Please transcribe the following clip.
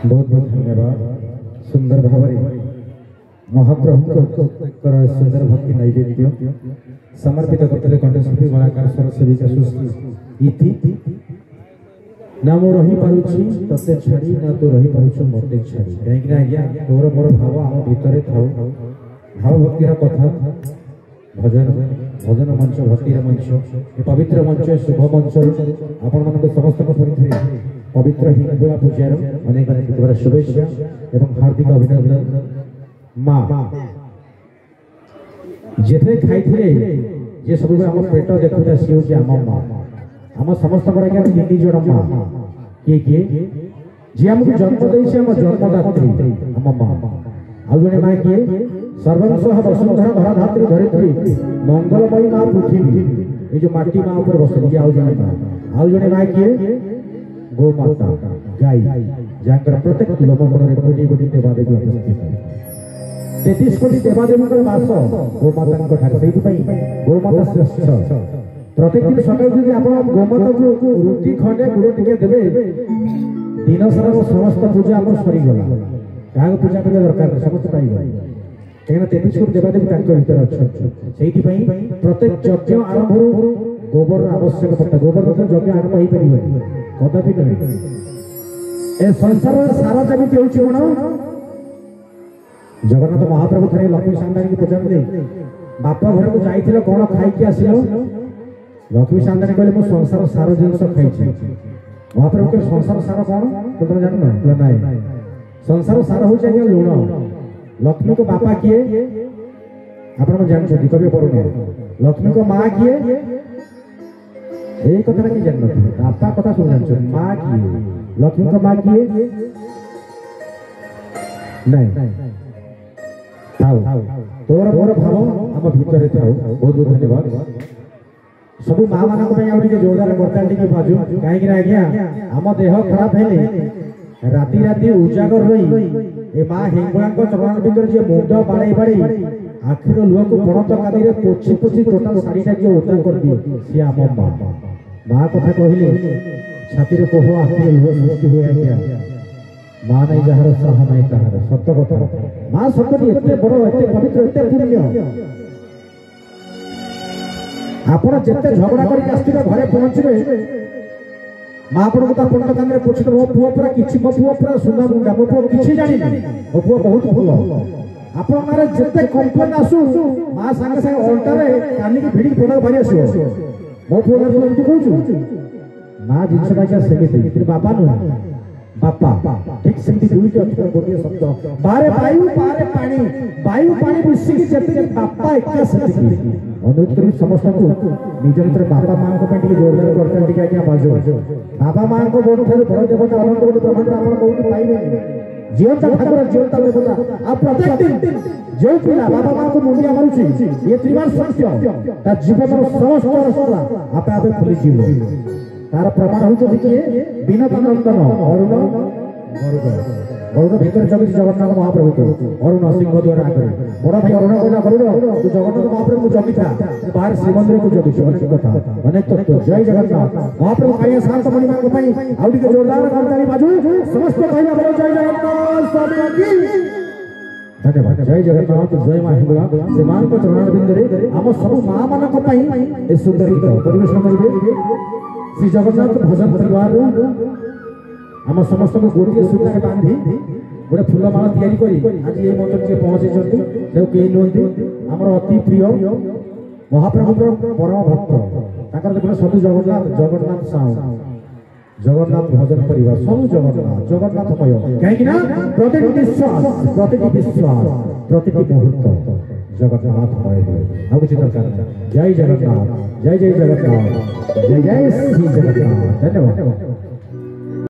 बहुत बहुत धन्यवाद सुंदर भाव महाप्रभु सुंदर भक्ति नैवेद्य समर्पित करते कंठशिल्पी कलाकार सरसेविका सुश्री इति ना मो रही पारुछि तते छाड़ी ना तो रही पारुछु मते छाड़ी कहीं आज्ञा तोर मोर भाव आम भितर थाउ भाव भक्तिर कथा भजन भजन मंच भक्तिर मंच ये पवित्र मंच शुभ मंच आपण मान समस्त पवित्र हिंगुला पूजार अनेक अनेक शुभेच्छा एवं हार्दिक अभिनंदन माँ जेथे खाई जे सब आम पेट देखुता सी हूँ आम माँ आम समस्त तीन जन माँ किए किए जी आमको जन्म देम जन्मदात्री आम माँ आउ जड़े माँ किए सर्वंसह वसुंधरा धराधात्री धरित्री मंगलमयी माँ पृथ्वी ये जो माटी माँ ऊपर बस आउ जड़े माँ किए गो माता गाई जहाँ प्रत्येक लोमकरण कोटी कोटी देवादेवी उपस्थित 33 कोटी देवादेवी वास गोमाता गोमाता श्रेष्ठ प्रत्येक दिन सकाल आप गोमाता को रुटी खंडे गुड़ टे देवे दिन सारा समस्त पूजा आप सरीगला क्या पूजा करने दरकार समस्त पाइबा कहीं 33 कोटी देवादेवी भीतर अच्छा प्रत्येक यज्ञ आरंभ गोबर आवश्यक पड़ता गोबर यज्ञ आरंभ हो पार कदापि नहीं ए संसार सारा जमी हूँ जगन्नाथ महाप्रभु थे लक्ष्मी सांदानी की पूजा दे बापा घर को जाइए कौन खाई आसिल लक्ष्मी सांदानी कहले संसार सार जिनस खाई महाप्रभु के संसार सार कौन तो तुम जान ना संसार सार हूँ आज्ञा लुण लक्ष्मी को बापा किए आप जानते कवि पढ़ुने लक्ष्मी को माँ किए ये कथा कि जान बापा कथा सुन जान माँ किए लक्ष्मी को माँ किए नहीं तोर मोर भाव आम भितर था बहुत बहुत धन्यवाद सब माँ मान जोरदार करता बाजू कहीं आज्ञा आम देह खराब है राति राति उजागर रही ए माँ हिंगुला चरण भर जी मुंड बाड़े बाड़े आखिर लुह को पणत कादी पोछि पोछि टोटाल शाढ़ीटा जी ओदा कर दिए सी आम माँ माँ कथा कहले छाती कोह आखिर लुह सृष्टि हुए आज्ञा माँ नहीं जार साह नहीं कहार सत्य कथा माँ शब्द एते बड़ एते पवित्र एते पुण्य आपण जेते झगड़ा करके आस्थिबे घरे पहुंचबे माँ आपको तार पंड कांदे पूछते मो पुओ पूरा किछि मो पुओ पूरा सुंदर मुंडा मो पुओ किछि जानि मो पुओ बहुत भल आपण मारे जेते कंप्लेन आसु माँ संगे संगे अल्टारे कानी की भिड़ी पड़ा भारी आसो मो पुओ घर बोलते कहूछु माँ जिनसटा क्या सेमिति फिर बापा न बापा ठीक सेमती दुईटी अच्छे गोटे शब्द बारे वायु पानी मिसिकी जति बापा एका सेमती अनुरोध करी समस्त को निज निज बापा माँ को जोरदार करते टिके आज्ञा बाजो बापा माँ को बड़ ठार बड़ देवता अनंत कोटि ब्रह्मांड आपण कोठी पाइबे जीवता ठाकुर जीवता देवता आप प्रत्येक दिन जो पिला बापा माँ को मुंडिया मारुछि ये त्रिवार सत्य ता जीवन समस्त रास्ता आपे आपे खुली जीव तार प्रमाण होते किए बिना नंदन अरुण गरुड़ भीतर जगत जगन्नाथ महाप्रभु को अरुण सिंह द्वारा आगे बड़ा भाई अरुण कहना गरुड़ तू जगन्नाथ महाप्रभु को जगी था बाहर श्रीमंदिर को जगी अनेक कथा अनेक तत्व जय जगन्नाथ महाप्रभु कहीं शांत मणि मांग पाई आउटी के जोरदार करताली बाजू समस्त कहना बोलो जय जगन्नाथ स्वामी की धन्यवाद जय जगन्नाथ जय मां हिंगुला श्रीमान को चरणारविंद रे हम सब मां मान को पाई ए सुंदर गीत परिवेशन करिवे श्री जगन्नाथ भजन परिवार आम समस्त को गोटे सूत्र बांधी गोटे फूलमाला तैयारी करी आज ये मंदिर के पहुंची कई नुहति आमर अति प्रिय महाप्रभु परम भक्त देखो सब जगन्नाथ जगन्नाथ साहू जगन्नाथ भजन परिवार सब जगन्नाथ जगन्नाथमय कहीं प्रतिटी विश्वास प्रतिटी मुहूर्त जगन्नाथमय है कुछ दरकार जय जगन्नाथ जय जय जगन्नाथ जय जय श्री जगन्नाथ धन्यवाद।